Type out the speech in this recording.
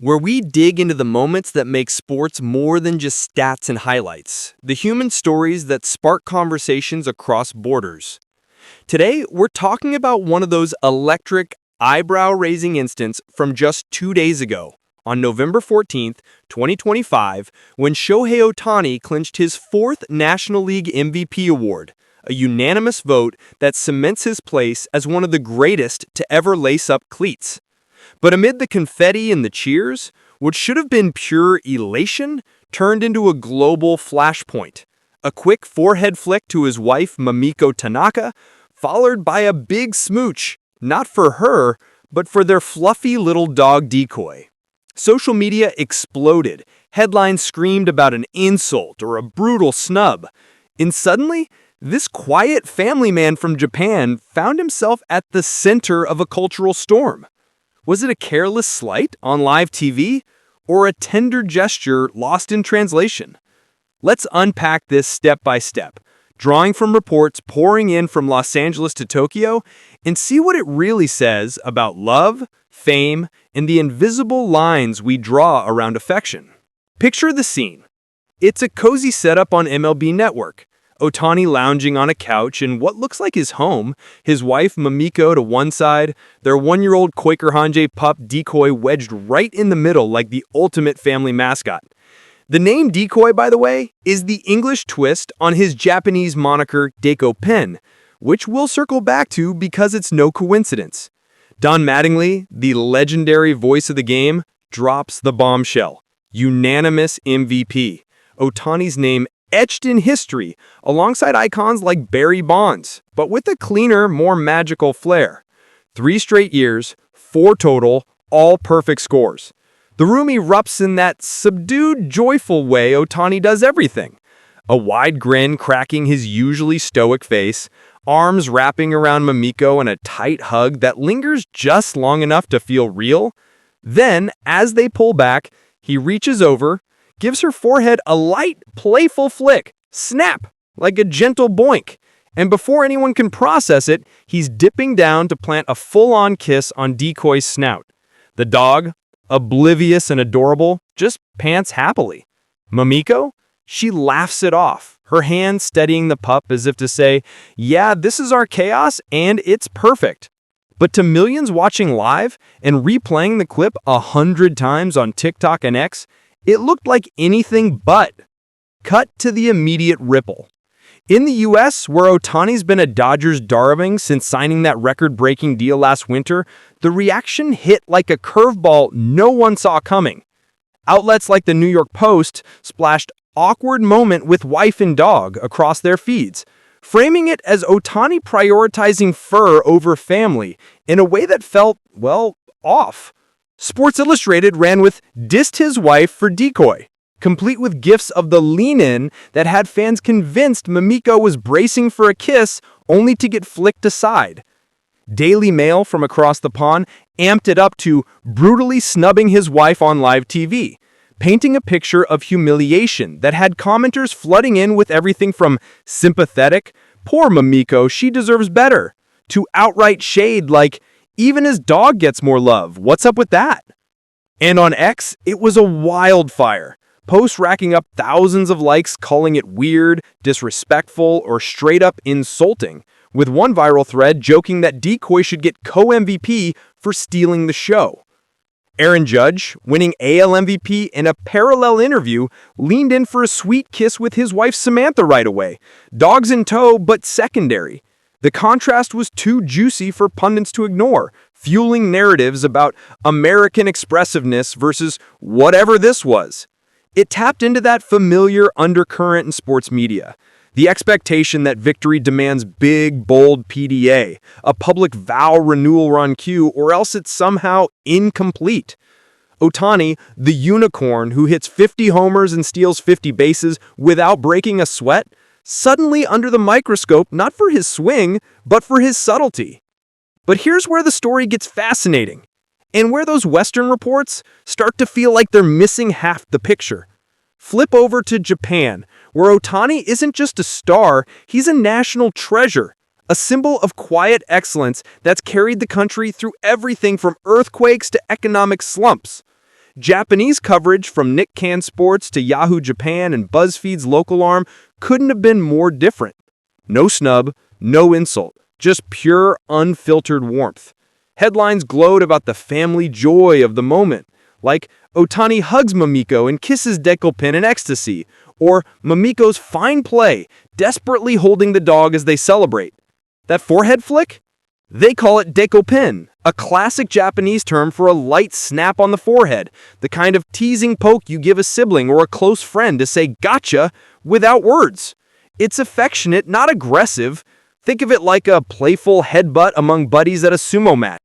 where we dig into the moments that make sports more than just stats and highlights, the human stories that spark conversations across borders. Today, we're talking about one of those electric, eyebrow-raising instances from just 2 days ago, on November 14th, 2025, when Shohei Ohtani clinched his fourth National League MVP award, a unanimous vote that cements his place as one of the greatest to ever lace up cleats. But amid the confetti and the cheers, what should have been pure elation turned into a global flashpoint. A quick forehead flick to his wife, Mamiko Tanaka, followed by a big smooch, not for her, but for their fluffy little dog Decoy. Social media exploded. Headlines screamed about an insult or a brutal snub. And suddenly, this quiet family man from Japan found himself at the center of a cultural storm. Was it a careless slight on live TV, or a tender gesture lost in translation? Let's unpack this step by step, drawing from reports pouring in from Los Angeles to Tokyo, and see what it really says about love, fame, and the invisible lines we draw around affection. Picture the scene. It's a cozy setup on MLB Network. Ohtani lounging on a couch in what looks like his home, his wife Mamiko to one side, their 1-year-old Quaker Hanjay pup Decoy wedged right in the middle like the ultimate family mascot. The name Decoy, by the way, is the English twist on his Japanese moniker dekopin, which we'll circle back to because it's no coincidence. Don Mattingly, the legendary voice of the game, drops the bombshell. Unanimous MVP. Ohtani's name etched in history alongside icons like Barry Bonds, but with a cleaner, more magical flair. 3 straight years, 4 total, all perfect scores. The room erupts in that subdued, joyful way Ohtani does everything. A wide grin cracking his usually stoic face, arms wrapping around Mamiko in a tight hug that lingers just long enough to feel real. Then, as they pull back, he reaches over, gives her forehead a light, playful flick, snap, like a gentle boink. And before anyone can process it, he's dipping down to plant a full-on kiss on Decoy's snout. The dog, oblivious and adorable, just pants happily. Mamiko? She laughs it off, her hand steadying the pup as if to say, yeah, this is our chaos and it's perfect. But to millions watching live and replaying the clip 100 times on TikTok and X, it looked like anything but. Cut to the immediate ripple. In the US, where Ohtani's been a Dodgers darling since signing that record-breaking deal last winter, the reaction hit like a curveball no one saw coming. Outlets like the New York Post splashed awkward moment with wife and dog across their feeds, framing it as Ohtani prioritizing fur over family in a way that felt, well, off. Sports Illustrated ran with "dissed his wife for Decoy," complete with gifs of the lean-in that had fans convinced Mamiko was bracing for a kiss only to get flicked aside. Daily Mail from across the pond amped it up to brutally snubbing his wife on live TV, painting a picture of humiliation that had commenters flooding in with everything from sympathetic, "poor Mamiko, she deserves better," to outright shade like, "even his dog gets more love, what's up with that?" And on X, it was a wildfire. Posts racking up thousands of likes calling it weird, disrespectful, or straight up insulting, with one viral thread joking that Decoy should get co-MVP for stealing the show. Aaron Judge, winning AL MVP in a parallel interview, leaned in for a sweet kiss with his wife Samantha right away. Dogs in tow, but secondary. The contrast was too juicy for pundits to ignore, fueling narratives about American expressiveness versus whatever this was. It tapped into that familiar undercurrent in sports media. The expectation that victory demands big, bold PDA, a public vow renewal on cue, or else it's somehow incomplete. Ohtani, the unicorn who hits 50 homers and steals 50 bases without breaking a sweat, suddenly under the microscope not for his swing, but for his subtlety. But here's where the story gets fascinating, and where those Western reports start to feel like they're missing half the picture. Flip over to Japan, where Ohtani isn't just a star, he's a national treasure, a symbol of quiet excellence that's carried the country through everything from earthquakes to economic slumps. Japanese coverage from Nick Can Sports to Yahoo Japan and BuzzFeed's local arm couldn't have been more different. No snub, no insult, just pure, unfiltered warmth. Headlines glowed about the family joy of the moment, like Ohtani hugs Mamiko and kisses Dekopin in ecstasy, or Mamiko's fine play, desperately holding the dog as they celebrate. That forehead flick? They call it dekopin, a classic Japanese term for a light snap on the forehead, the kind of teasing poke you give a sibling or a close friend to say gotcha without words. It's affectionate, not aggressive. Think of it like a playful headbutt among buddies at a sumo match.